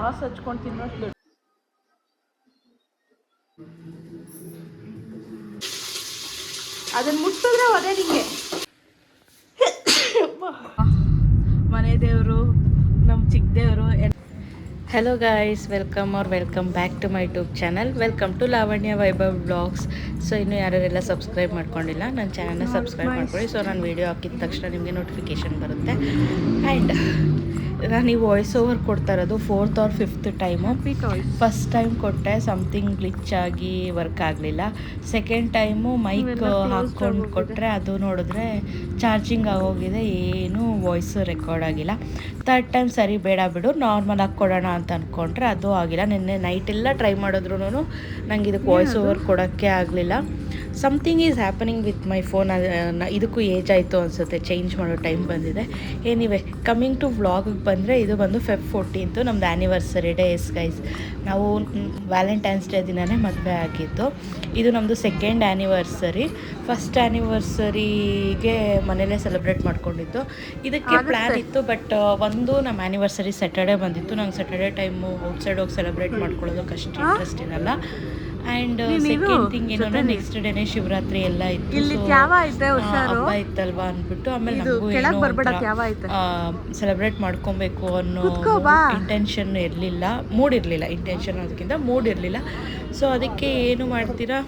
Sauce ಹಚ್ಕೊಂಡು ತಿನ್ನೋಷ್ಟು ಅದನ್ನು ಮುಟ್ಟಿದ್ರೆ ಅದೇ ನಿಂಗೆ ಮನೆ ದೇವರು ನಮ್ಮ ಚಿಕ್ಕ ದೇವರು. Hello guys, welcome back to my YouTube channel. Welcome to Lavanya Vaibhav vlogs. So ಇನ್ನೂ ಯಾರೆಲ್ಲ ಸಬ್ಸ್ಕ್ರೈಬ್ ಮಾಡ್ಕೊಂಡಿಲ್ಲ ನನ್ನ ಚಾನಲ್ನ ಸಬ್ಸ್ಕ್ರೈಬ್ ಮಾಡ್ಕೊಳ್ಳಿ. ಸೊ ನಾನು ವೀಡಿಯೋ ಹಾಕಿದ ತಕ್ಷಣ ನಿಮಗೆ ನೋಟಿಫಿಕೇಷನ್ ಬರುತ್ತೆ. ಆ್ಯಂಡ್ ನಾನು ಈ ವಾಯ್ಸ್ ಓವರ್ ಕೊಡ್ತಾ ಇರೋದು 4th or 5th time. First time ಕೊಟ್ಟೆ, ಸಮಥಿಂಗ್ ಗ್ಲಿಚ್ ಆಗಿ ವರ್ಕ್ ಆಗಲಿಲ್ಲ. ಸೆಕೆಂಡ್ ಟೈಮು ಮೈಕ್ ಹಾಕ್ಕೊಂಡು ಕೊಟ್ಟರೆ ಅದು ನೋಡಿದ್ರೆ ಚಾರ್ಜಿಂಗ್ ಆಗೋಗಿದೆ, ಏನೂ ವಾಯ್ಸ್ ರೆಕಾರ್ಡ್ ಆಗಿಲ್ಲ. ಥರ್ಡ್ ಟೈಮ್ ಸರಿ ಬೇಡ ಬಿಡು, ನಾರ್ಮಲ್ ಆಗಿ ಕೊಡೋಣ ಅಂತ ಅಂದ್ಕೊಂಡ್ರೆ ಅದು ಆಗಿಲ್ಲ. ನಿನ್ನೆ ನೈಟೆಲ್ಲ ಟ್ರೈ ಮಾಡಿದ್ರು ನಂಗೆ ಇದಕ್ಕೆ ವಾಯ್ಸ್ ಓವರ್ ಕೊಡೋಕ್ಕೆ ಆಗಲಿಲ್ಲ. Something is happening with my phone. ಇದಕ್ಕೂ ಏಜ್ ಆಯಿತು ಅನಿಸುತ್ತೆ, ಚೇಂಜ್ ಮಾಡೋ ಟೈಮ್ ಬಂದಿದೆ. ಏನಿವೆ, ಕಮ್ಮಿಂಗ್ ಟು ವ್ಲಾಗಿಗೆ ಬಂದರೆ ಇದು ಬಂದು Feb 14th ನಮ್ಮದು ಆ್ಯನಿವರ್ಸರಿ ಡೇ. ಎಸ್ ಗೈಸ್, ನಾವು ವ್ಯಾಲೆಂಟೈನ್ಸ್ ಡೇ ದಿನವೇ ಮದುವೆ ಆಗಿದ್ದು. ಇದು ನಮ್ಮದು ಸೆಕೆಂಡ್ ಆ್ಯನಿವರ್ಸರಿ. ಫಸ್ಟ್ ಆ್ಯನಿವರ್ಸರಿಗೆ ಮನೇಲೇ ಸೆಲೆಬ್ರೇಟ್ ಮಾಡ್ಕೊಂಡಿದ್ದು. ಇದಕ್ಕೆ ಪ್ಲ್ಯಾನ್ ಇತ್ತು, ಬಟ್ ಒಂದು ನಮ್ಮ ಆ್ಯನಿವರ್ಸರಿ ಸ್ಯಾಟರ್ಡೇ ಬಂದಿತ್ತು. ನಂಗೆ ಸ್ಯಾಟರ್ಡೇ ಟೈಮು ಔಟ್ಸೈಡ್ ಹೋಗಿ ಸೆಲೆಬ್ರೇಟ್ ಮಾಡ್ಕೊಳ್ಳೋದಕ್ಕೆ ಅಷ್ಟು ಇಂಟ್ರೆಸ್ಟ್ ಇರಲ್ಲ. ಆ್ಯಂಡ್ ಸೆಕೆಂಡ್ ಥಿಂಗ್ ಏನಂದರೆ ನೆಕ್ಸ್ಟ್ ಡೇನೇ ಶಿವರಾತ್ರಿ ಎಲ್ಲ ಇತ್ತು, ಹಬ್ಬ ಇತ್ತಲ್ವಾ ಅಂದ್ಬಿಟ್ಟು ಆಮೇಲೆ ನಮಗೂ ಏನೋ ಸೆಲೆಬ್ರೇಟ್ ಮಾಡ್ಕೊಬೇಕು ಅನ್ನೋ ಇಂಟೆನ್ಷನ್ ಇರಲಿಲ್ಲ, ಇಂಟೆನ್ಷನ್ ಅದಕ್ಕಿಂತ ಮೂಡ್ ಇರಲಿಲ್ಲ. ಸೊ ಅದಕ್ಕೆ ಏನು ಮಾಡ್ತೀರಾ,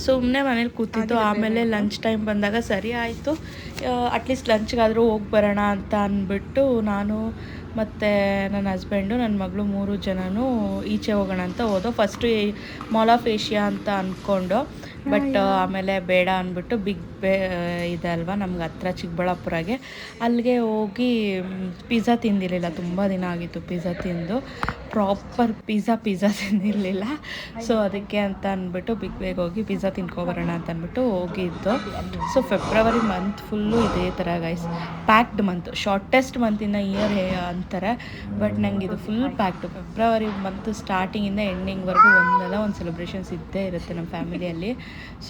ಸುಮ್ಮನೆ ಮನೇಲಿ ಕೂತಿದ್ದು. ಆಮೇಲೆ ಲಂಚ್ ಟೈಮ್ ಬಂದಾಗ ಸರಿ ಆಯಿತು, ಅಟ್ಲೀಸ್ಟ್ ಲಂಚ್ಗಾದರೂ ಹೋಗಿ ಬರೋಣ ಅಂತ ಅಂದ್ಬಿಟ್ಟು ನಾನು ಮತ್ತು ನನ್ನ ಹಸ್ಬೆಂಡು, ನನ್ನ ಮಗಳು 3 ಜನನೂ ಈಚೆ ಹೋಗೋಣ ಅಂತ ಹೋದೋ. ಫಸ್ಟು ಮಾಲ್ ಆಫ್ ಏಷ್ಯಾ ಅಂತ ಅಂದ್ಕೊಂಡು, ಬಟ್ ಆಮೇಲೆ ಬೇಡ ಅಂದ್ಬಿಟ್ಟು ಇದೆ ಅಲ್ವಾ ನಮ್ಗೆ ಹತ್ರ ಚಿಕ್ಕಬಳ್ಳಾಪುರಗೆ, ಅಲ್ಲಿಗೆ ಹೋಗಿ ಪಿಜ್ಜಾ ತಿಂದಿರಲಿಲ್ಲ. ತುಂಬ ದಿನ ಆಗಿತ್ತು ಪಿಜ್ಜಾ ತಿಂದು, ಪ್ರಾಪರ್ ಪಿಜ್ಜಾ ತಿಂದಿರಲಿಲ್ಲ. ಸೊ ಅದಕ್ಕೆ ಅಂತ ಅಂದ್ಬಿಟ್ಟು ಬೇಗ ಹೋಗಿ ಪಿಜ್ಜಾ ತಿನ್ಕೊಬರೋಣ ಅಂತ ಅಂದ್ಬಿಟ್ಟು ಹೋಗಿದ್ದು. ಸೊ ಫೆಬ್ರವರಿ ಮಂತ್ ಫುಲ್ಲು ಇದೇ ಥರ guys, packed month, shortest month ಇನ್ ಇಯರ್ ಅಂತಾರೆ, ಬಟ್ ನಂಗೆ ಇದು ಫುಲ್ ಪ್ಯಾಕ್ಡು. ಫೆಬ್ರವರಿ ಮಂತ್ ಸ್ಟಾರ್ಟಿಂಗಿಂದ ಎಂಡಿಂಗ್ವರೆಗೂ ಒಂದು ಸೆಲೆಬ್ರೇಷನ್ಸ್ ಇದ್ದೇ ಇರುತ್ತೆ ನಮ್ಮ ಫ್ಯಾಮಿಲಿಯಲ್ಲಿ.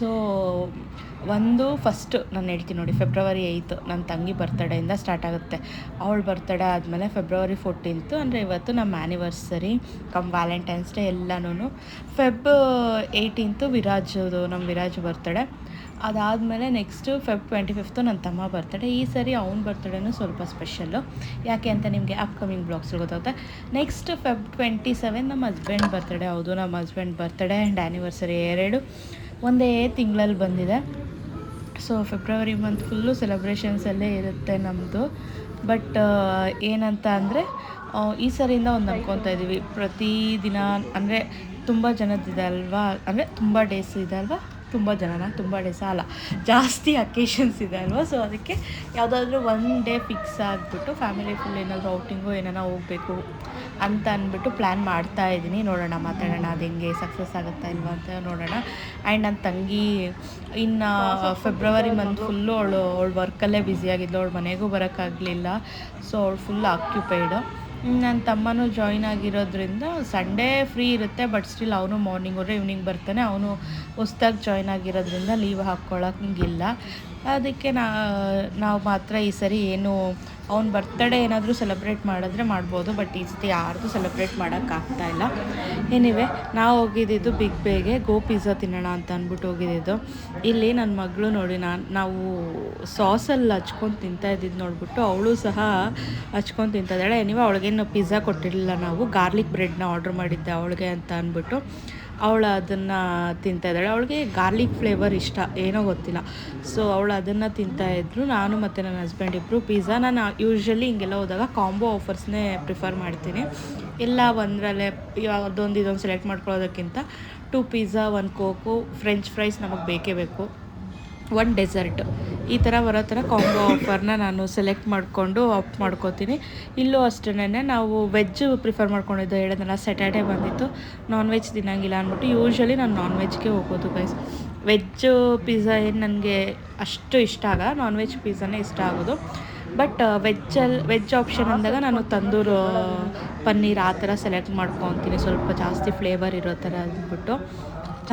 ಸೊ ಫಸ್ಟು ನಾನು ಹೇಳ್ತೀನಿ ನೋಡಿ, February 8th ನನ್ನ ತಂಗಿ ಬರ್ತಡೇಯಿಂದ ಸ್ಟಾರ್ಟ್ ಆಗುತ್ತೆ. ಅವಳ ಬರ್ತಡೇ ಆದಮೇಲೆ February 14th ಅಂದರೆ ಇವತ್ತು ನಮ್ಮ ಆ್ಯನಿವರ್ಸರಿ ಕಮ್ ವ್ಯಾಲೆಂಟೈನ್ಸ್ ಡೇ ಎಲ್ಲನೂ. Feb 18th ನಮ್ಮ ವಿರಾಜ್ ಬರ್ತಡೇ. ಅದಾದಮೇಲೆ ನೆಕ್ಸ್ಟು Feb 25th ನನ್ನ ತಮ್ಮ ಬರ್ತಡೇ. ಈ ಸರಿ ಅವ್ನ ಬರ್ತಡೇನೂ ಸ್ವಲ್ಪ ಸ್ಪೆಷಲ್ಲು, ಯಾಕೆ ಅಂತ ನಿಮಗೆ ಅಪ್ಕಮಿಂಗ್ ಬ್ಲಾಗ್ಸ್ ಗೊತ್ತಾಗುತ್ತೆ. ನೆಕ್ಸ್ಟ್ Feb 27 ನಮ್ಮ ಹಸ್ಬೆಂಡ್ ಬರ್ತಡೇ. ಹೌದು, ನಮ್ಮ ಹಸ್ಬೆಂಡ್ ಬರ್ತಡೇ ಆ್ಯಂಡ್ ಆ್ಯನಿವರ್ಸರಿ 2 ಒಂದೇ ತಿಂಗಳಲ್ಲಿ ಬಂದಿದೆ. ಸೊ ಫೆಬ್ರವರಿ ಮಂತ್ ಫುಲ್ಲು ಸೆಲೆಬ್ರೇಷನ್ಸಲ್ಲೇ ಇರುತ್ತೆ ನಮ್ಮದು. ಬಟ್ ಏನಂತ ಅಂದರೆ ಈ ಸರಿಯಿಂದ ಒಂದು ಅಂದ್ಕೊತಾ ಇದ್ದೀವಿ, ಪ್ರತಿದಿನ ಅಂದರೆ ತುಂಬ ಜನದಿದೆ ಅಲ್ವಾ, ಅಂದರೆ ತುಂಬ ಡೇಸ್ ಇದೆ ಅಲ್ವಾ, ತುಂಬ ಡೇಸ್ ಅಲ್ಲ, ಜಾಸ್ತಿ ಅಕೇಶನ್ಸ್ ಇದೆ ಅಲ್ವಾ. ಸೊ ಅದಕ್ಕೆ ಯಾವುದಾದ್ರೂ ಒನ್ ಡೇ ಫಿಕ್ಸ್ ಆಗಿಬಿಟ್ಟು ಫ್ಯಾಮಿಲಿ ಫುಲ್ ಏನಾದರೂ ಔಟಿಂಗು ಏನಾರ ಹೋಗಬೇಕು ಅಂತ ಅಂದ್ಬಿಟ್ಟು ಪ್ಲ್ಯಾನ್ ಮಾಡ್ತಾ ಇದ್ದೀನಿ. ನೋಡೋಣ, ಮಾತಾಡೋಣ, ಅದು ಹೆಂಗೆ ಸಕ್ಸಸ್ ಆಗುತ್ತಾ ಇಲ್ವಾ ಅಂತ ನೋಡೋಣ. ಆ್ಯಂಡ್ ನನ್ನ ತಂಗಿ ಇನ್ನು ಫೆಬ್ರವರಿ ಮಂತ್ ಫುಲ್ಲು ಅವಳು ವರ್ಕಲ್ಲೇ ಬ್ಯುಸಿಯಾಗಿದ್ಲು, ಅವಳು ಮನೆಗೂ ಬರೋಕ್ಕಾಗಲಿಲ್ಲ. ಸೊ ಅವಳು ಫುಲ್ ಆಕ್ಯುಪೈಡು. ನನ್ನ ತಮ್ಮನೂ ಜಾಯ್ನ್ ಆಗಿರೋದ್ರಿಂದ ಸಂಡೇ ಫ್ರೀ ಇರುತ್ತೆ, ಬಟ್ ಸ್ಟಿಲ್ ಅವನು ಮಾರ್ನಿಂಗ್ ಹೋದರೆ ಈವ್ನಿಂಗ್ ಬರ್ತಾನೆ. ಅವನು ಹೊಸ್ದಾಗಿ ಜಾಯ್ನ್ ಆಗಿರೋದ್ರಿಂದ ಲೀವ್ ಹಾಕ್ಕೊಳ್ಳೋಂಗಿಲ್ಲ. ಅದಕ್ಕೆ ನಾವು ಮಾತ್ರ ಈ ಸರಿ ಏನು ಅವ್ನ ಬರ್ತಡೇ ಏನಾದರೂ ಸೆಲೆಬ್ರೇಟ್ ಮಾಡಿದ್ರೆ ಮಾಡ್ಬೋದು, ಬಟ್ ಈ ಸತಿ ಯಾರ್ದು ಸೆಲೆಬ್ರೇಟ್ ಮಾಡೋಕ್ಕಾಗ್ತಾಯಿಲ್ಲ. ಏನಿವೆ, ನಾವು ಹೋಗಿದ್ದಿದ್ದು ಬಿಗ್ ಬೇಗೆ ಗೋ ಪಿಜ್ಜಾ ತಿನ್ನೋಣ ಅಂತ ಅಂದ್ಬಿಟ್ಟು ಹೋಗಿದ್ದಿದ್ದು. ಇಲ್ಲಿ ನನ್ನ ಮಗಳು ನೋಡಿ, ನಾವು ಸಾಸಲ್ಲಿ ಹಚ್ಕೊಂಡು ತಿಂತಾ ಇದ್ದಿದ್ದು ನೋಡಿಬಿಟ್ಟು ಅವಳು ಸಹ ಹಚ್ಕೊಂಡು ತಿಂತಾಯಿದ್ದಾಳೆ. ಏನಿವೆ, ಅವಳಿಗೇನು ಪಿಜ್ಜಾ ಕೊಟ್ಟಿರಲಿಲ್ಲ, ನಾವು ಗಾರ್ಲಿಕ್ ಬ್ರೆಡ್ನ ಆರ್ಡ್ರ್ ಮಾಡಿದ್ದೆ ಅವಳಿಗೆ ಅಂತ ಅಂದ್ಬಿಟ್ಟು. ಅವಳು ಅದನ್ನು ತಿಂತಾಯಿದ್ದಾಳೆ. ಅವಳಿಗೆ ಗಾರ್ಲಿಕ್ ಫ್ಲೇವರ್ ಇಷ್ಟ, ಏನೋ ಗೊತ್ತಿಲ್ಲ. ಸೊ ಅವಳು ಅದನ್ನು ತಿಂತಾಯಿದ್ರು. ನಾನು ಮತ್ತು ನನ್ನ ಹಸ್ಬೆಂಡ್ ಇಬ್ಬರು ಪಿಜ್ಜಾ. ನಾನು ಯೂಶ್ವಲಿ ಹಿಂಗೆಲ್ಲ ಹೋದಾಗ ಕಾಂಬೋ ಆಫರ್ಸ್ನೇ ಪ್ರಿಫರ್ ಮಾಡ್ತೀನಿ. ಎಲ್ಲ ಒಂದರಲ್ಲೇ ಇದೊಂದು ಸೆಲೆಕ್ಟ್ ಮಾಡ್ಕೊಳ್ಳೋದಕ್ಕಿಂತ 2 ಪಿಜ್ಜಾ, 1 ಕೋಕು, ಫ್ರೆಂಚ್ ಫ್ರೈಸ್ ನಮಗೆ ಬೇಕೇ ಬೇಕು, 1 ಡೆಸರ್ಟ್, ಈ ಥರ ಬರೋ ಥರ ಕಾಂಬೋ ಆಫರ್ನ ನಾನು ಸೆಲೆಕ್ಟ್ ಮಾಡಿಕೊಂಡು ಆಪ್ಟ್ ಮಾಡ್ಕೋತೀನಿ. ಇಲ್ಲೂ ಅಷ್ಟೇ, ನಾವು ವೆಜ್ ಪ್ರಿಫರ್ ಮಾಡ್ಕೊಂಡಿದ್ದು. ಹೇಳಿದ್ನಲ್ಲ, ಸ್ಯಾಟರ್ಡೇ ಬಂದಿತ್ತು, ನಾನ್ ವೆಜ್ ತಿನ್ನೋಂಗಿಲ್ಲ ಅಂದ್ಬಿಟ್ಟು ಯೂಶ್ವಲಿ ನಾನು ನಾನ್ ವೆಜ್ಗೆ ಹೋಗೋದು ಗೈಸ್. ವೆಜ್ ಪಿಜ್ಜಾ ಏನು ನನಗೆ ಅಷ್ಟು ಇಷ್ಟ ಆಗಲ್ಲ, ನಾನ್ ವೆಜ್ ಪಿಜ್ಜಾನೇ ಇಷ್ಟ ಆಗೋದು. ಬಟ್ ವೆಜ್ ಆಪ್ಷನ್ ಅಂದಾಗ ನಾನು ತಂದೂರು ಪನ್ನೀರ್ ಆ ಥರ ಸೆಲೆಕ್ಟ್ ಮಾಡ್ಕೊತೀನಿ, ಸ್ವಲ್ಪ ಜಾಸ್ತಿ ಫ್ಲೇವರ್ ಇರೋ ಥರ ಅಂದ್ಬಿಟ್ಟು.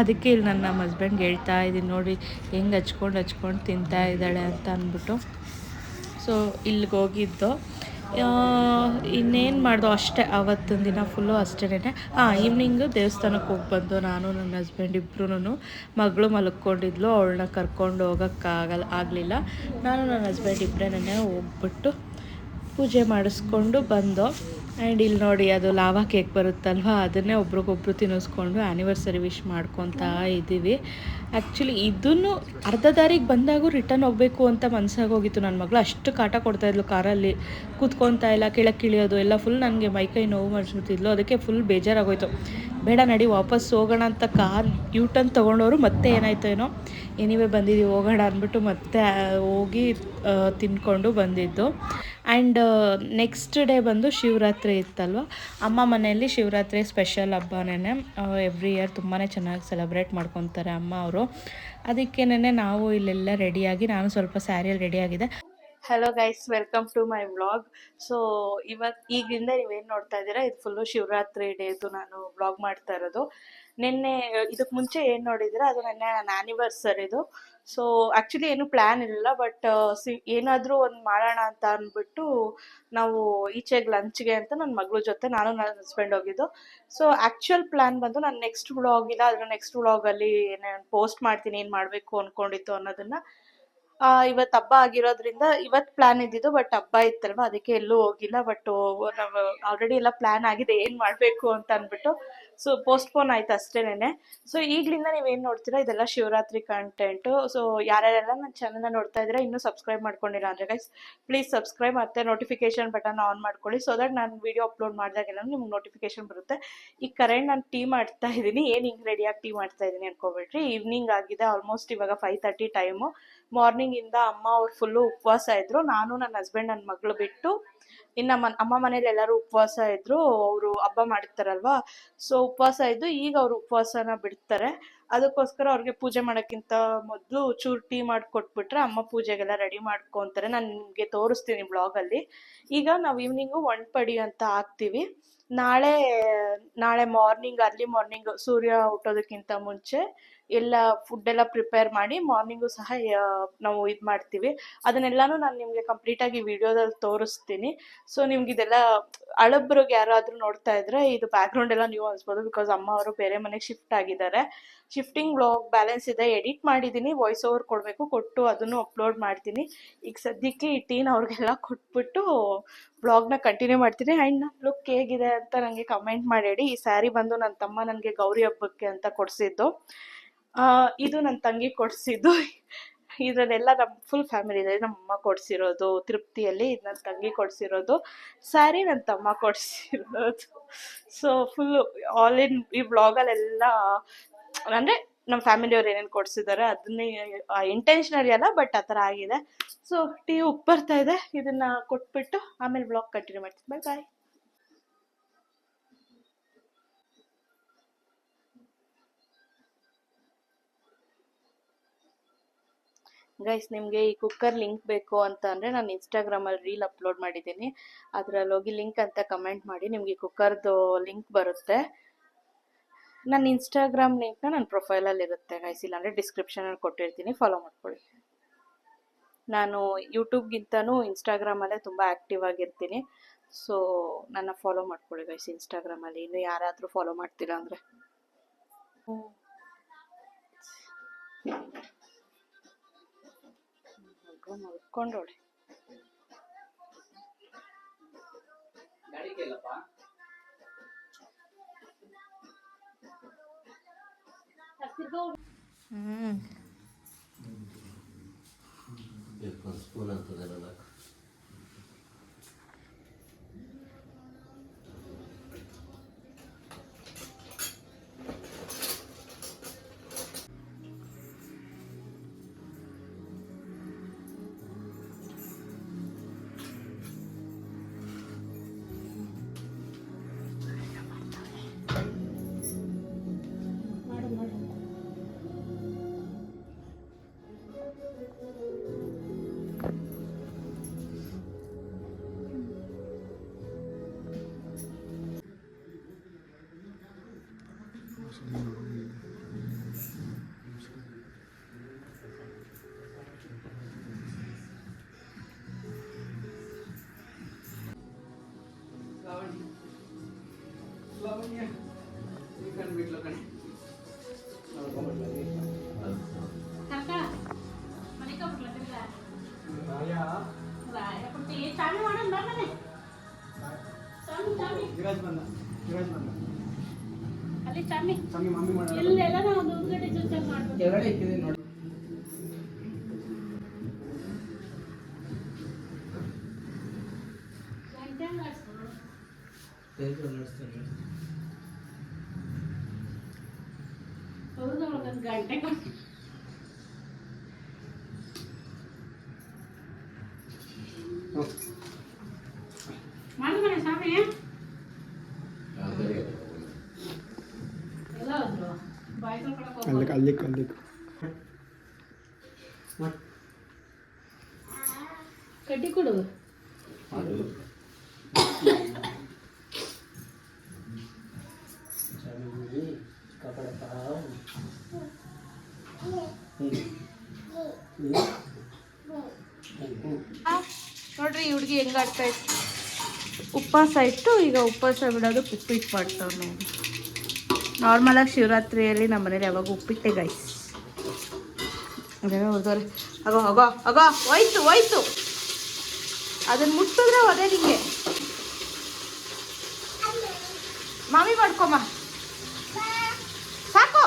ಅದಕ್ಕೆ ಇಲ್ಲಿ ನನ್ನ ಹಸ್ಬೆಂಡ್ಗೆ ಹೇಳ್ತಾ ಇದ್ದೀನಿ, ನೋಡಿ ಹೆಂಗೆ ಹಚ್ಕೊಂಡು ತಿಂತಾ ಇದ್ದಾಳೆ ಅಂತ ಅಂದ್ಬಿಟ್ಟು. ಸೊ ಇಲ್ಲಿಗೆ ಹೋಗಿದ್ದು. ಇನ್ನೇನು ಮಾಡ್ದೋ ಅಷ್ಟೇ ಆವತ್ತಿನ ದಿನ ಫುಲ್ಲು ಅಷ್ಟೇನೆ. ಈವ್ನಿಂಗು ದೇವಸ್ಥಾನಕ್ಕೆ ಹೋಗಿ ಬಂದು ನಾನು ನನ್ನ ಹಸ್ಬೆಂಡ್ ಇಬ್ರೂ. ಮಗಳು ಮಲ್ಕೊಂಡಿದ್ಲು, ಅವಳನ್ನ ಕರ್ಕೊಂಡು ಆಗಲಿಲ್ಲ. ನಾನು ನನ್ನ ಹಸ್ಬೆಂಡ್ ಇಬ್ಬರೇ ಹೋಗ್ಬಿಟ್ಟು ಪೂಜೆ ಮಾಡಿಸ್ಕೊಂಡು ಬಂದೋ. ಆ್ಯಂಡ್ ಇಲ್ಲಿ ನೋಡಿ, ಅದು ಲಾವಾ ಕೇಕ್ ಬರುತ್ತಲ್ವ, ಅದನ್ನೇ ಒಬ್ರಿಗೊಬ್ರು ತಿನ್ನಿಸ್ಕೊಂಡು ಆ್ಯನಿವರ್ಸರಿ ವಿಶ್ ಮಾಡ್ಕೊತಾ ಇದ್ದೀವಿ. ಆ್ಯಕ್ಚುಲಿ ಇದನ್ನು ಅರ್ಧ ದಾರಿಗೆ ಬಂದಾಗೂ ರಿಟರ್ನ್ ಹೋಗಬೇಕು ಅಂತ ಮನಸ್ಸಾಗೋಗಿತ್ತು. ನನ್ನ ಮಗಳು ಅಷ್ಟು ಕಾಟ ಕೊಡ್ತಾಯಿದ್ಲು ಕಾರಲ್ಲಿ, ಕೂತ್ಕೊತಾ ಇಲ್ಲ, ಕೆಳಕ್ಕೆ ಇಳಿಯೋದು ಎಲ್ಲ ಫುಲ್. ನನಗೆ ಮೈಕೈ ನೋವು ಮಾಡಿಸ್ಬಿಟ್ಟಿದ್ಲು, ಅದಕ್ಕೆ ಫುಲ್ ಬೇಜಾರಾಗೋಯ್ತು. ಬೇಡ ನಡಿ ವಾಪಸ್ ಹೋಗೋಣ ಅಂತ ಕಾರ್ ಯೂಟರ್ನ್ ತೊಗೊಂಡವರು ಮತ್ತೆ ಏನಾಯ್ತು ಏನೋ, ಎನಿವೇ ಬಂದಿದ್ದೀವಿ ಹೋಗೋಣ ಅಂದ್ಬಿಟ್ಟು ಮತ್ತೆ ಹೋಗಿ ತಿನ್ಕೊಂಡು ಬಂದಿದ್ದು. ಆ್ಯಂಡ್ ನೆಕ್ಸ್ಟ್ ಡೇ ಬಂದು ಶಿವರಾತ್ರಿ ಇತ್ತಲ್ವ, ಅಮ್ಮ ಮನೆಯಲ್ಲಿ ಶಿವರಾತ್ರಿ ಸ್ಪೆಷಲ್ ಹಬ್ಬನೇ. ಎವ್ರಿ ಇಯರ್ ತುಂಬಾ ಚೆನ್ನಾಗಿ ಸೆಲೆಬ್ರೇಟ್ ಮಾಡ್ಕೊತಾರೆ ಅಮ್ಮ ಅವರು. ಅದಕ್ಕೇನೆ ನಾವು ಇಲ್ಲೆಲ್ಲ ರೆಡಿಯಾಗಿ, ನಾನು ಸ್ವಲ್ಪ ಸ್ಯಾರಿಯಲ್ಲಿ ರೆಡಿಯಾಗಿದೆ. Hello guys, welcome to my vlog. So ಈಗಿಂದ ನೀವೇನು ನೋಡ್ತಾ ಇದ್ದೀರಾ, ಇದು ಫುಲ್ಲು ಶಿವರಾತ್ರಿ ಡೇದು ನಾನು ವ್ಲಾಗ್ ಮಾಡ್ತಾ ಇರೋದು. ನಿನ್ನೆ ಇದಕ್ಕೆ ಮುಂಚೆ ಏನು ನೋಡಿದ್ರೆ ಅದು ನನ್ನ ಆ್ಯನಿವರ್ಸರಿದು. ಸೊ ಆ್ಯಕ್ಚುಲಿ ಏನು ಪ್ಲ್ಯಾನ್ ಇರಲಿಲ್ಲ, ಬಟ್ ಏನಾದರೂ ಒಂದು ಮಾಡೋಣ ಅಂತ ಅಂದ್ಬಿಟ್ಟು ನಾವು ಈಚೆಗೆ ಲಂಚ್ಗೆ ಅಂತ ನನ್ನ ಮಗಳ ಜೊತೆ ನಾನು ನನ್ನ ಹಸ್ಬೆಂಡ್ ಹೋಗಿದ್ದು. ಸೊ ಆ್ಯಕ್ಚುಯಲ್ ಪ್ಲ್ಯಾನ್ ಬಂದು ನಾನು ನೆಕ್ಸ್ಟ್ ವ್ಲಾಗಿಲ್ಲ, ಅದರ ನೆಕ್ಸ್ಟ್ ವ್ಲಾಗಲ್ಲಿ ಏನೇನು ಪೋಸ್ಟ್ ಮಾಡ್ತೀನಿ, ಏನು ಮಾಡಬೇಕು ಅಂದ್ಕೊಂಡಿತ್ತು ಅನ್ನೋದನ್ನು. ಇವತ್ತು ಹಬ್ಬ ಆಗಿರೋದ್ರಿಂದ ಇವತ್ತು ಪ್ಲ್ಯಾನ್ ಇದ್ದಿದ್ದು, ಬಟ್ ಹಬ್ಬ ಇತ್ತಲ್ವ ಅದಕ್ಕೆ ಎಲ್ಲೂ ಹೋಗಿಲ್ಲ. ಬಟ್ ನಾವು ಆಲ್ರೆಡಿ ಎಲ್ಲ ಪ್ಲ್ಯಾನ್ ಆಗಿದೆ ಏನು ಮಾಡಬೇಕು ಅಂತ ಅಂದ್ಬಿಟ್ಟು. ಸೊ ಪೋಸ್ಟ್ಪೋನ್ ಆಯ್ತು ಅಷ್ಟೇನೆ. ಸೊ ಈಗಲಿಂದ ನೀವೇನು ನೋಡ್ತೀರಾ ಇದೆಲ್ಲ ಶಿವರಾತ್ರಿ ಕಂಟೆಂಟು. ಸೊ ಯಾರ್ಯಾರೆಲ್ಲ ನನ್ನ ಚಾನಲ್ನ ನೋಡ್ತಾ ಇದ್ದೀರಾ, ಇನ್ನೂ ಸಬ್ಸ್ಕ್ರೈಬ್ ಮಾಡ್ಕೊಂಡಿಲ್ಲ ಅಂದರೆ ಗೈಸ್ ಪ್ಲೀಸ್ ಸಬ್ಸ್ಕ್ರೈಬ್, ಮತ್ತು ನೋಟಿಫಿಕೇಶನ್ ಬಟನ್ ಆನ್ ಮಾಡ್ಕೊಳ್ಳಿ. ಸೊ ದಟ್ ನಾನು ವೀಡಿಯೋ ಅಪ್ಲೋಡ್ ಮಾಡಿದಾಗೆಲ್ಲ ನಿಮ್ಗೆ ನೋಟಿಫಿಕೇಶನ್ ಬರುತ್ತೆ. ಈಗ ಕರೆಂಟ್ ನಾನು ಟೀ ಮಾಡ್ತಾ ಇದ್ದೀನಿ, ಏನು ಹಿಂಗೆ ರೆಡಿಯಾಗಿ ಟೀ ಮಾಡ್ತಾ ಇದ್ದೀನಿ ಅನ್ಕೋಬೇಡ್ರಿ. ಈವ್ನಿಂಗ್ ಆಗಿದೆ, ಆಲ್ಮೋಸ್ಟ್ ಇವಾಗ 5:30 ಟೈಮು. ಮಾರ್ನಿಂಗಿಂದ ಅಮ್ಮ ಅವ್ರು ಫುಲ್ಲು ಉಪವಾಸ ಇದ್ದರು. ನಾನು ನನ್ನ ಹಸ್ಬೆಂಡ್ ನನ್ನ ಮಗಳು ಬಿಟ್ಟು ಇನ್ನು ಅಮ್ಮ ಮನೇಲಿ ಎಲ್ಲರೂ ಉಪವಾಸ ಇದ್ದರು. ಅವರು ಹಬ್ಬ ಮಾಡ್ತಾರಲ್ವ, ಸೊ ಉಪವಾಸ ಇದ್ದು ಈಗ ಅವರು ಉಪವಾಸನ ಬಿಡ್ತಾರೆ. ಅದಕ್ಕೋಸ್ಕರ ಅವ್ರಿಗೆ ಪೂಜೆ ಮಾಡೋಕ್ಕಿಂತ ಮೊದಲು ಚೂರು ಟೀ ಮಾಡಿಕೊಟ್ಬಿಟ್ರೆ ಅಮ್ಮ ಪೂಜೆಗೆಲ್ಲ ರೆಡಿ ಮಾಡ್ಕೊತಾರೆ. ನಾನು ನಿಮಗೆ ತೋರಿಸ್ತೀನಿ ಬ್ಲಾಗಲ್ಲಿ. ಈಗ ನಾವು ಈವ್ನಿಂಗು ಪಡಿ ಅಂತ ಹಾಕ್ತೀವಿ. ನಾಳೆ ಮಾರ್ನಿಂಗ್, ಅರ್ಲಿ ಮಾರ್ನಿಂಗ್ ಸೂರ್ಯ ಹುಟ್ಟೋದಕ್ಕಿಂತ ಮುಂಚೆ ಎಲ್ಲ ಫುಡ್ಡೆಲ್ಲ ಪ್ರಿಪೇರ್ ಮಾಡಿ ಮಾರ್ನಿಂಗು ಸಹ ನಾವು ಇದು ಮಾಡ್ತೀವಿ. ಅದನ್ನೆಲ್ಲನೂ ನಾನು ನಿಮಗೆ ಕಂಪ್ಲೀಟಾಗಿ ವಿಡಿಯೋದಲ್ಲಿ ತೋರಿಸ್ತೀನಿ. ಸೊ ನಿಮ್ಗೆ ಇದೆಲ್ಲ ಹಳಬ್ರಿಗೆ ಯಾರಾದರೂ ನೋಡ್ತಾ ಇದ್ರೆ ಇದು ಬ್ಯಾಕ್ಗ್ರೌಂಡ್ ಎಲ್ಲ ನೀವು ಅನ್ಸ್ಬೋದು, ಬಿಕಾಸ್ ಅಮ್ಮ ಅವರು ಬೇರೆ ಮನೆಗೆ ಶಿಫ್ಟ್ ಆಗಿದ್ದಾರೆ. ಶಿಫ್ಟಿಂಗ್ ವ್ಲಾಗ್ ಬ್ಯಾಲೆನ್ಸ್ ಇದೆ, ಎಡಿಟ್ ಮಾಡಿದ್ದೀನಿ, ವಾಯ್ಸ್ ಓವರ್ ಕೊಟ್ಟು ಅದನ್ನು ಅಪ್ಲೋಡ್ ಮಾಡ್ತೀನಿ. ಈಗ ಸದ್ಯಕ್ಕೆ ಈ ಟೀನ ಅವ್ರಿಗೆಲ್ಲ ಕೊಟ್ಬಿಟ್ಟು ವ್ಲಾಗ್ನ ಕಂಟಿನ್ಯೂ ಮಾಡ್ತೀನಿ. ಆ್ಯಂಡ್ ನನ್ನ ಲುಕ್ ಹೇಗಿದೆ ಅಂತ ನನಗೆ ಕಮೆಂಟ್ ಮಾಡಿ. ಈ ಸ್ಯಾರಿ ಬಂದು ನನ್ನ ತಮ್ಮ ನನಗೆ ಗೌರಿ ಹಬ್ಬಕ್ಕೆ ಅಂತ ಕೊಡಿಸಿದ್ದು. ಇದು ನನ್ನ ತಂಗಿ ಕೊಡಿಸಿದ್ದು. ಇದರಲ್ಲೆಲ್ಲ ನಮ್ಮ ಫುಲ್ ಫ್ಯಾಮಿಲಿ ಇದೆ. ನಮ್ಮ ಅಮ್ಮ ಕೊಡಿಸಿರೋದು ತೃಪ್ತಿಯಲ್ಲಿ, ಇದು ನನ್ನ ತಂಗಿ ಕೊಡಿಸಿರೋದು, ಸ್ಯಾರಿ ನನ್ನ ತಮ್ಮ ಕೊಡಿಸಿರೋದು. ಸೊ ಫುಲ್ಲು ಆಲ್ ಇನ್ ಈ ವ್ಲಾಗಲ್ಲೆಲ್ಲ ಅಂದರೆ ನಮ್ಮ ಫ್ಯಾಮಿಲಿಯವ್ರು ಏನೇನು ಕೊಡಿಸಿದ್ದಾರೆ ಅದನ್ನೇ, ಇಂಟೆನ್ಷನರಿ ಅಲ್ಲ, ಬಟ್ ಆ ಥರ ಆಗಿದೆ. ಸೊ ಟೀ ಉಪ್ಪು ಬರ್ತಾ ಇದೆ, ಇದನ್ನು ಕೊಟ್ಬಿಟ್ಟು ಆಮೇಲೆ ವ್ಲಾಗ್ ಕಂಟಿನ್ಯೂ ಮಾಡ್ತೀನಿ. ಬಾಯ್ ಬಾಯ್. ಗೈಸ್, ನಿಮಗೆ ಈ ಕುಕ್ಕರ್ ಲಿಂಕ್ ಬೇಕು ಅಂತ ಅಂದರೆ ನಾನು ಇನ್ಸ್ಟಾಗ್ರಾಮಲ್ಲಿ ರೀಲ್ ಅಪ್ಲೋಡ್ ಮಾಡಿದ್ದೀನಿ, ಅದರಲ್ಲಿ ಹೋಗಿ ಲಿಂಕ್ ಅಂತ ಕಮೆಂಟ್ ಮಾಡಿ, ನಿಮಗೆ ಕುಕ್ಕರ್ದು ಲಿಂಕ್ ಬರುತ್ತೆ. ನನ್ನ ಇನ್ಸ್ಟಾಗ್ರಾಮ್ ಲಿಂಕ್ನ ನನ್ನ ಪ್ರೊಫೈಲಲ್ಲಿ ಇರುತ್ತೆ ಗೈಸ್, ಇಲ್ಲಾಂದರೆ ಡಿಸ್ಕ್ರಿಪ್ಷನಲ್ಲಿ ಕೊಟ್ಟಿರ್ತೀನಿ, ಫಾಲೋ ಮಾಡ್ಕೊಳ್ಳಿ. ನಾನು ಯೂಟ್ಯೂಬ್ಗಿಂತನೂ ಇನ್ಸ್ಟಾಗ್ರಾಮಲ್ಲೇ ತುಂಬ ಆ್ಯಕ್ಟಿವ್ ಆಗಿರ್ತೀನಿ. ಸೊ ನನ್ನ ಫಾಲೋ ಮಾಡ್ಕೊಳ್ಳಿ ಗೈಸ್ ಇನ್ಸ್ಟಾಗ್ರಾಮಲ್ಲಿ, ಇನ್ನು ಯಾರಾದರೂ ಫಾಲೋ ಮಾಡ್ತೀರಾ ಅಂದರೆ. ಮಲ್ಕೊಂಡೋಳೆ. ಸ್ಪೂನ್ ಅಂತದೆ ನನ್ನ ಅಲ್ಲಿ ಚಾಮಿ ಎಲ್ಲೆಲ್ಲ ನಾವು ಒಂದು ಗಂಟೆ ಜೊತೆ ಮಾಡ್ಬೋದು ಕೆಳಗಡೆ ಇಕ್ಕಿದೆ ನೋಡಿ ಹೌದು ಒಂದು ಗಂಟೆ ಮಾಡಿ ಸ್ವಾಮಿ ಎಲ್ಲ ಹೋದ್ರು ಬಾಯಿ ತೊಳ್ಕೊಳಕ್ಕೆ ಅಲ್ಲಿ ಕಡ್ಡಿ ಕೊಡು ನೋಡ್ರಿ ಈ ಹುಡುಗಿ ಹೆಂಗ ಆಡ್ತಾ ಇತ್ತು ಉಪವಾಸ ಇಟ್ಟು ಈಗ ಉಪವಾಸ ಬಿಡೋದು ಉಪ್ಪಿಟ್ಟು ಮಾಡ್ತಾವೆ ನೋಡಿ ನಾರ್ಮಲಾಗಿ ಶಿವರಾತ್ರಿಯಲ್ಲಿ ನಮ್ಮ ಮನೇಲಿ ಯಾವಾಗ ಉಪ್ಪಿಟ್ಟೆ ಗೈಸ್ ಅದೇನೋ ಹೊರದವ್ರೆ ಆಗೋ ಹೋಯ್ತು ಅದನ್ನ ಮುಟ್ಟಿದ್ರೆ ಅದೇ ನಿಂಗೆ ಮಾಮಿ ಮಾಡ್ಕೊಮ್ಮ ಸಾಕು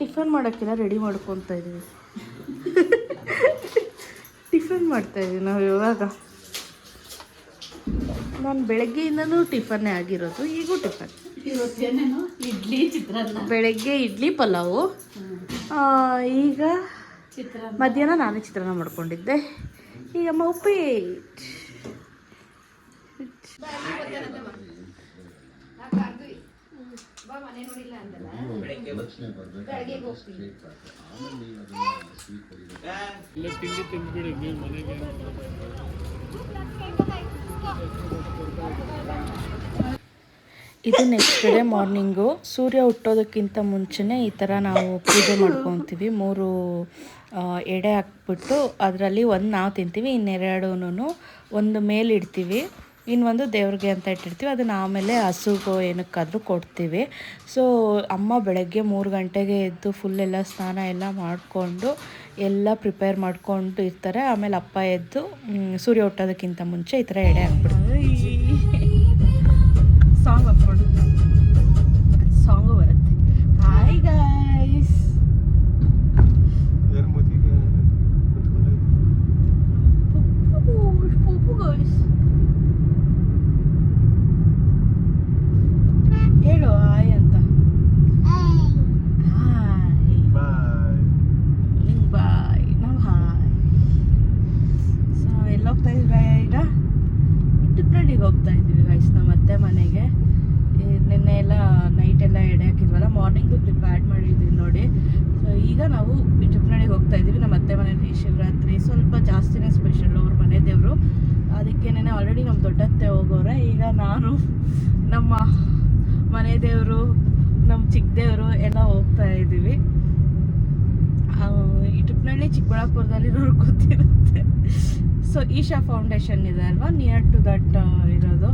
ಟಿಫನ್ ಮಾಡೋಕ್ಕೆಲ್ಲ ರೆಡಿ ಮಾಡ್ಕೊತಾ ಇದೀವಿ ಟಿಫನ್ ಮಾಡ್ತಾ ಇದೀವಿ ನಾವು ಇವಾಗ ನಾನು ಬೆಳಗ್ಗೆಯಿಂದನೂ ಟಿಫನ್ನೇ ಆಗಿರೋದು ಈಗೂ ಟಿಫನ್ ಇಡ್ಲಿ ಚಿತ್ರಾನ್ನ ಬೆಳಗ್ಗೆ ಇಡ್ಲಿ ಪಲಾವು ಈಗ ಮಧ್ಯಾಹ್ನ ನಾನೇ ಚಿತ್ರಾನ್ನ ಮಾಡ್ಕೊಂಡಿದ್ದೆ ಈಗ ಉಪ್ಪಿಟ್ಟು ಇದು ನೆಕ್ಸ್ಟ್ ಡೇ ಮಾರ್ನಿಂಗು ಸೂರ್ಯ ಹುಟ್ಟೋದಕ್ಕಿಂತ ಮುಂಚೆನೇ ಈ ಥರ ನಾವು ಪೂಜೆ ಮಾಡ್ಕೊತೀವಿ 3 ಎಡೆ ಹಾಕ್ಬಿಟ್ಟು ಅದರಲ್ಲಿ ಒಂದು ನಾವು ತಿಂತೀವಿ ಇನ್ನೆರಡೂ ಒಂದು ಮೇಲಿಡ್ತೀವಿ ಇನ್ನೊಂದು ದೇವ್ರಿಗೆ ಅಂತ ಇಟ್ಟಿರ್ತೀವಿ ಅದನ್ನು ಆಮೇಲೆ ಹಸುಗೋ ಏನಕ್ಕಾದರೂ ಕೊಡ್ತೀವಿ ಸೊ ಅಮ್ಮ ಬೆಳಗ್ಗೆ 3 ಗಂಟೆಗೆ ಎದ್ದು ಫುಲ್ ಎಲ್ಲ ಸ್ನಾನ ಎಲ್ಲ ಮಾಡಿಕೊಂಡು ಎಲ್ಲ ಪ್ರಿಪೇರ್ ಮಾಡ್ಕೊಂಡು ಇರ್ತಾರೆ ಆಮೇಲೆ ಅಪ್ಪ ಎದ್ದು ಸೂರ್ಯ ಹುಟ್ಟೋದಕ್ಕಿಂತ ಮುಂಚೆ ಈ ಥರ ಎಡೆ ಹಾಕ್ಬಿಡ್ತಾರೆ ಸಾಂಗ್ ಹಾಕ್ಕೊಂಡು ಸಾಂಗು ಬರುತ್ತೆ ಹಾಯ್ ಗೈಸ್ ಹೇಳು ಹಾಯ್ ಅಂತ ಹಾಯ್ ಬಾಯ್ ನಾವು ಹಾಯ್ ಸೊ ಎಲ್ಲಿ ಹೋಗ್ತಾ ಇದ್ವಿ ಈಗ ಟಿಪ್ನಳ್ಳಿಗೆ ಹೋಗ್ತಾ ಇದ್ದೀವಿ ಗೈಸ್ ನಮ್ಮ ಅತ್ತೆ ಮನೆಗೆ ನಿನ್ನೆ ಎಲ್ಲ ನೈಟ್ ಎಲ್ಲ ಎಡೆ ಹಾಕಿದ್ವಲ್ಲ ಮಾರ್ನಿಂಗು ಕ್ಲಿಪ್ ಆ್ಯಡ್ ಮಾಡಿದ್ದೀವಿ ನೋಡಿ ಸೊ ಈಗ ನಾವು ಟಿಪ್ನಳ್ಳಿಗೆ ಹೋಗ್ತಾ ಇದ್ದೀವಿ ನಮ್ಮ ಅತ್ತೆ ಮನೆಯಲ್ಲಿ ಶಿವರಾತ್ರಿ ಸ್ವಲ್ಪ ಜಾಸ್ತಿನೇ ಸ್ಪೆಷಲ್ ಅವ್ರ ಮನೆ ದೇವರು ಅದಕ್ಕೇನೆ ಆಲ್ರೆಡಿ ನಮ್ಮ ದೊಡ್ಡತ್ತೆ ಹೋಗೋರೆ ಈಗ ನಾನು ನಮ್ಮ ಮನೆ ದೇವರು ನಮ್ಮ ಚಿಕ್ಕ ದೇವರು ಎಲ್ಲ ಹೋಗ್ತಾ ಇದ್ದೀವಿ ಈ ಟಿಪ್ನಳ್ಳಿ ಚಿಕ್ಕಬಳ್ಳಾಪುರದಲ್ಲಿರೋರು ಗೊತ್ತಿರುತ್ತೆ ಸೊ ಈಶಾ ಫೌಂಡೇಶನ್ ಇದೆ ಅಲ್ವಾ ನಿಯರ್ ಟು ದಟ್ ಇರೋದು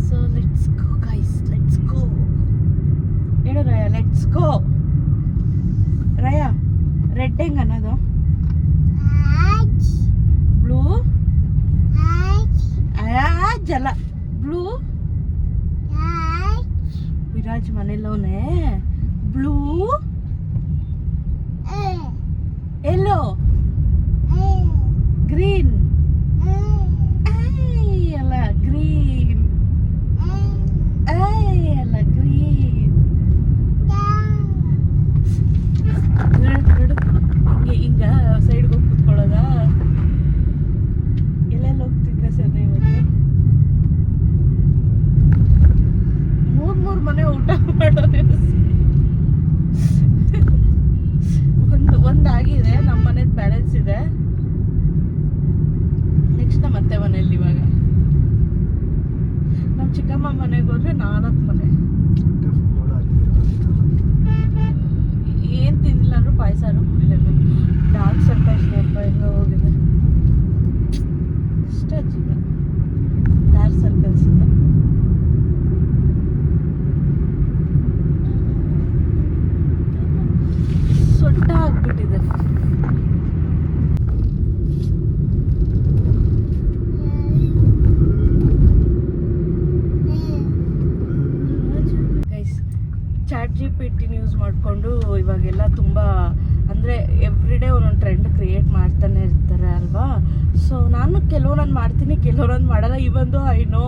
so let's go guys let's go ಹೇಳು ರಯ ಲೆಟ್ಸ್ ಗೋ ರಯ ರೆಡ್ ಹೆಂಗ್ ಅನ್ನೋದು ಬ್ಲೂ ಜಲ ಬ್ಲೂ ವಿರಾಜ್ ಮನೆಯಲ್ಲೋನೆ ಬ್ಲೂ ಎಲ್ಲೋ ಗ್ರೀನ್ ಅಲ್ಲ ಗ್ರೀನ್ ಅಲ್ಲ ಗ್ರೀನ್ ಹಿಂಗ ಸೈಡ್ಗೆ ಹೋಗಿ ಕುತ್ಕೊಳ್ಳೋದ ಎಲ್ಲೆಲ್ಲ ಹೋಗ್ತಿದ್ರೆ ಸರ್ ನೀವು ಮೂರ್ ಮನೆ ಊಟ ಮಾಡೋದು ಒಂದಾಗಿದೆ ನಮ್ಮ ಮನೇದು ಬ್ಯಾಲೆನ್ಸ್ ಇದೆ ನೆಕ್ಸ್ಟ್ ನಮ್ಮ ಅತ್ತೆ ಮನೆಯಲ್ಲಿ ಇವಾಗ ನಮ್ಮ ಚಿಕ್ಕಮ್ಮ ಮನೆಗೆ ಹೋದ್ರೆ 4 ಮನೆ ಏನು ತಿಂದಿಲ್ಲ ಅಂದ್ರೂ ಪಾಯಸ ಕುಡಿಲೇಬೇಕು ಡಾರ್ಕ್ ಸರ್ಕಲ್ ಸೊ ನಾನು ಕೆಲವೊಂದು ಮಾಡ್ತೀನಿ, ಕೆಲವೊಂದು ಮಾಡಲ್ಲ. ಇವೊಂದು ಐ ನೋ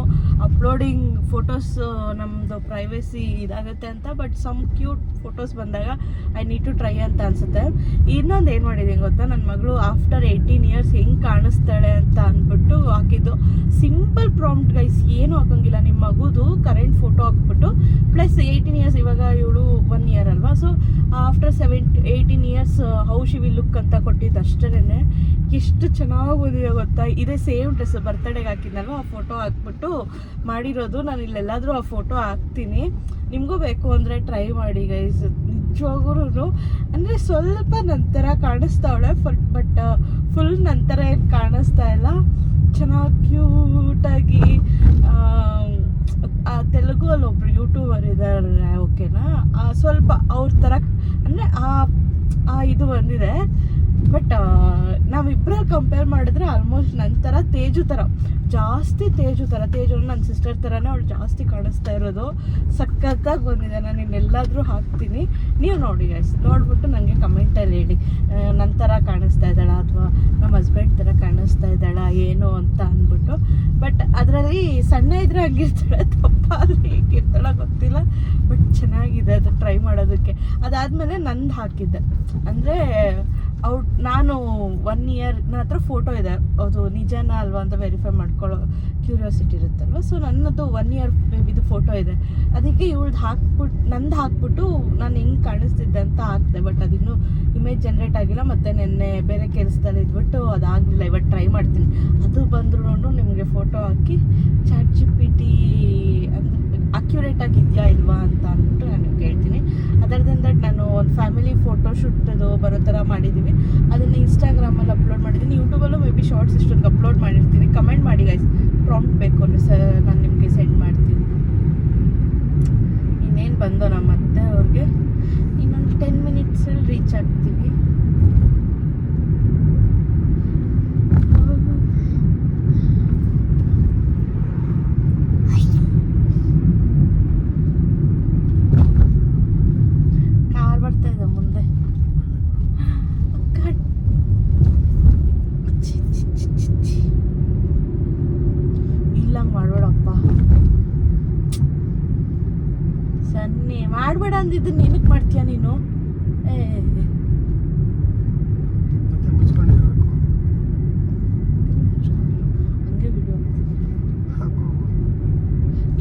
ಅಪ್ಲೋಡಿಂಗ್ ಫೋಟೋಸ್ ನಮ್ಮದು ಪ್ರೈವೇಸಿ ಇದಾಗುತ್ತೆ ಅಂತ, ಬಟ್ ಸಮ್ ಕ್ಯೂಟ್ ಫೋಟೋಸ್ ಬಂದಾಗ ಐ ನೀಡ್ ಟು ಟ್ರೈ ಅಂತ ಅನಿಸುತ್ತೆ. ಇನ್ನೊಂದು ಏನು ಮಾಡಿದ್ದೀನಿ ಗೊತ್ತಾ, ನನ್ನ ಮಗಳು ಆಫ್ಟರ್ 18 ಇಯರ್ಸ್ ಹೆಂಗೆ ಕಾಣಿಸ್ತಾಳೆ ಅಂತ ಅಂದ್ಬಿಟ್ಟು ಹಾಕಿದ್ದು. ಸಿಂಪಲ್ ಪ್ರಾಂಪ್ಟ್ ಗೈಸ್, ಏನು ಹಾಕೋಂಗಿಲ್ಲ. ನಿಮ್ಮ ಮಗುದು ಕರೆಂಟ್ ಫೋಟೋ ಹಾಕ್ಬಿಟ್ಟು ಪ್ಲಸ್ 18 ಇಯರ್ಸ್, ಇವಾಗ ಇವಳು 1 ಇಯರ್ ಅಲ್ವಾ, so after 18 years how she will look ಅಂತ ಕೊಟ್ಟಿದ್ದು ಅಷ್ಟೇ. ಎಷ್ಟು ಚೆನ್ನಾಗಿ ಬಂದಿದೆ ಗೊತ್ತಾ. ಇದೇ ಸೇಮ್ ಡ್ರೆಸ್ ಬರ್ತಡೇಗೆ ಹಾಕಿದ್ನಲ್ವ, ಆ ಫೋಟೋ ಹಾಕ್ಬಿಟ್ಟು ಮಾಡಿರೋದು. ನಾನು ಇಲ್ಲೆಲ್ಲಾದರೂ ಆ ಫೋಟೋ ಹಾಕ್ತೀನಿ, ನಿಮಗೂ ಬೇಕು ಅಂದರೆ ಟ್ರೈ ಮಾಡಿ ಗೈಸ್. ನಿಜವಾಗೂ ಅಂದರೆ ಸ್ವಲ್ಪ ನಂತರ ಕಾಣಿಸ್ತಾವಳೆ, ಬಟ್ ಫುಲ್ ನಂತರ ಏನು ಕಾಣಿಸ್ತಾ ಇಲ್ಲ. ಚೆನ್ನಾಗಿ ಕ್ಯೂಟಾಗಿ ತೆಲುಗು ಅಲ್ಲಿ ಒಬ್ರು ಯೂಟ್ಯೂಬರ್ ಇದ್ದಾರೆ, ಓಕೆನಾ, ಸ್ವಲ್ಪ ಅವ್ರ ಥರ ಅಂದರೆ ಇದು ಬಂದಿದೆ. ಬಟ್ ನಾವಿಬ್ಬರಲ್ಲಿ ಕಂಪೇರ್ ಮಾಡಿದ್ರೆ ಆಲ್ಮೋಸ್ಟ್ ನನ್ನ ಥರ ತೇಜು ಥರ, ಜಾಸ್ತಿ ತೇಜು ನನ್ನ ಸಿಸ್ಟರ್ ಥರನೇ ಅವಳು ಜಾಸ್ತಿ ಕಾಣಿಸ್ತಾ ಇರೋದು. ಸಖತ್ತಾಗಿ ಬಂದಿದೆ. ನಾನು ಇನ್ನೆಲ್ಲಾದರೂ ಹಾಕ್ತೀನಿ, ನೀವು ನೋಡಿ ಗೈಸ್. ನೋಡಿಬಿಟ್ಟು ನನಗೆ ಕಮೆಂಟಲ್ಲಿ ಹೇಳಿ, ನನ್ನ ಥರ ಕಾಣಿಸ್ತಾ ಇದ್ದಾಳ ಅಥವಾ ನಮ್ಮ ಹಸ್ಬೆಂಡ್ ಥರ ಕಾಣಿಸ್ತಾ ಇದ್ದಾಳ ಏನು ಅಂತ ಅಂದ್ಬಿಟ್ಟು. ಬಟ್ ಅದರಲ್ಲಿ ಸಣ್ಣ ಇದ್ರೆ ಹಂಗಿರ್ತಾಳೆ, ತಪ್ಪಾದರೆ ಹೇಗಿರ್ತಾಳ ಗೊತ್ತಿಲ್ಲ, ಬಟ್ ಚೆನ್ನಾಗಿದೆ ಅದು ಟ್ರೈ ಮಾಡೋದಕ್ಕೆ. ಅದಾದಮೇಲೆ ನಂದು ಹಾಕಿದ್ದೆ, ಅಂದರೆ ನಾನು 1 ಇಯರ್ ನನ್ನ ಹತ್ರ ಫೋಟೋ ಇದೆ, ಅದು ನಿಜನಾ ಅಲ್ವಾ ಅಂತ ವೆರಿಫೈ ಮಾಡ್ಕೊಳ್ಳೋ ಕ್ಯೂರಿಯಾಸಿಟಿ ಇರುತ್ತಲ್ವ. ಸೊ ನನ್ನದು 1 ಇಯರ್ ಬೇಬಿದು ಫೋಟೋ ಇದೆ, ಅದಕ್ಕೆ ಇವಳ್ದು ನಂದು ಹಾಕ್ಬಿಟ್ಟು ನಾನು ಹೆಂಗೆ ಕಾಣಿಸ್ತಿದ್ದೆ ಅಂತ ಹಾಕಿದೆ. ಬಟ್ ಅದಿನ್ನೂ ಇಮೇಜ್ ಜನ್ರೇಟ್ ಆಗಿಲ್ಲ. ಮತ್ತು ನೆನ್ನೆ ಬೇರೆ ಕೆಲಸದಲ್ಲಿ ಇದ್ಬಿಟ್ಟು ಅದಾಗಲಿಲ್ಲ. ಇವತ್ತು ಟ್ರೈ ಮಾಡ್ತೀನಿ, ಅದು ಬಂದ್ರೂ ನಿಮಗೆ ಫೋಟೋ ಹಾಕಿ ChatGPT ಅಂದರೆ ಅಕ್ಯುರೇಟ್ ಆಗಿದೆಯಾ ಇಲ್ವಾ ಅಂತ ಅಂದ್ಬಿಟ್ಟು ನಾನು ನಿಮ್ಗೆ ಹೇಳ್ತೀನಿ. ಅದರಿಂದ ನಾನು ಒಂದು ಫ್ಯಾಮಿಲಿ ಫೋಟೋ ಶೂಟದು ಬರೋ ಥರ ಮಾಡಿದ್ದೀವಿ, ಅದನ್ನು ಇನ್ಸ್ಟಾಗ್ರಾಮಲ್ಲಿ ಅಪ್ಲೋಡ್ ಮಾಡಿದ್ದೀನಿ. ಯೂಟ್ಯೂಬಲ್ಲೂ ಮೇ ಬಿ ಶಾರ್ಟ್ಸ್ ಇಷ್ಟೊಂದು ಅಪ್ಲೋಡ್ ಮಾಡಿರ್ತೀನಿ. ಕಮೆಂಟ್ ಮಾಡಿ ಗೈಸ್, ಪ್ರಾಂಪ್ಟ್ ಬೇಕು ಅಂದರೆ ನಾನು ನಿಮಗೆ ಸೆಂಡ್ ಮಾಡ್ತೀನಿ. ಇನ್ನೇನು ಬಂದೋ ನಮ್ಮ ಅತ್ತೆ ಅವ್ರಿಗೆ, ಇನ್ನೊಂದು 10 ಮಿನಿಟ್ಸಲ್ಲಿ ರೀಚ್ ಆಗ್ತೀವಿ. ಮಾಡಬೇಡ ಅಂದಿದ್ದು ಏನಕ್ಕೆ ಮಾಡ್ತೀಯ ನೀನು? ಹಂಗೆ ವಿಡಿಯೋ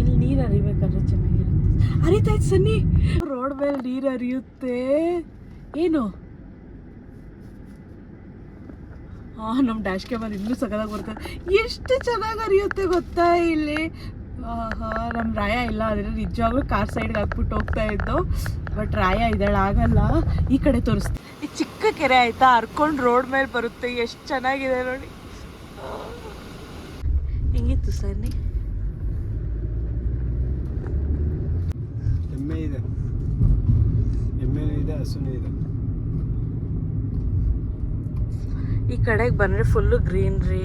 ಇಲ್ಲಿ ನೀರು ಹರಿಬೇಕಾದ್ರೆ ಚೆನ್ನಾಗಿರುತ್ತೆ. ಹರಿತಾಯ್ತು ಸನ್ನಿ, ರೋಡ್ ಮೇಲೆ ನೀರು ಹರಿಯುತ್ತೆ. ಏನು ನಮ್ಮ ಡ್ಯಾಶ್ ಕ್ಯಾಮರಾ ಇನ್ನೂ ಸಗದಾಗಿ ಬರ್ತದೆ. ಎಷ್ಟು ಚೆನ್ನಾಗಿ ಹರಿಯುತ್ತೆ ಗೊತ್ತಾ ಇಲ್ಲಿ. ನಮ್ಮ ರಾಯ ಇಲ್ಲ, ಆದರೆ ನಿಜವಾಗ್ಲೂ ಕಾರ್ ಸೈಡ್ಗೆ ಹಾಕ್ಬಿಟ್ಟು ಹೋಗ್ತಾ ಇದ್ದು. ಬಟ್ ರಾಯ ಇದ್ದಾಳೆ, ಆಗಲ್ಲ. ಈ ಕಡೆ ತೋರಿಸ್ತೀನಿ. ಈ ಚಿಕ್ಕ ಕೆರೆ ಆಯ್ತಾ, ಹರ್ಕೊಂಡು ರೋಡ್ ಮೇಲೆ ಬರುತ್ತೆ. ಎಷ್ಟು ಚೆನ್ನಾಗಿದೆ ನೋಡಿ. ಹೆಂಗಿತ್ತು ಸನ್ನಿ? ಎಮ್ಮೆ ಇದೆ, ಎಮ್ಮೆನೂ ಇದೆ, ಹಸುನೂ ಇದೆ. ಈ ಕಡೆಗೆ ಬಂದರೆ ಫುಲ್ಲು ಗ್ರೀನ್ರಿ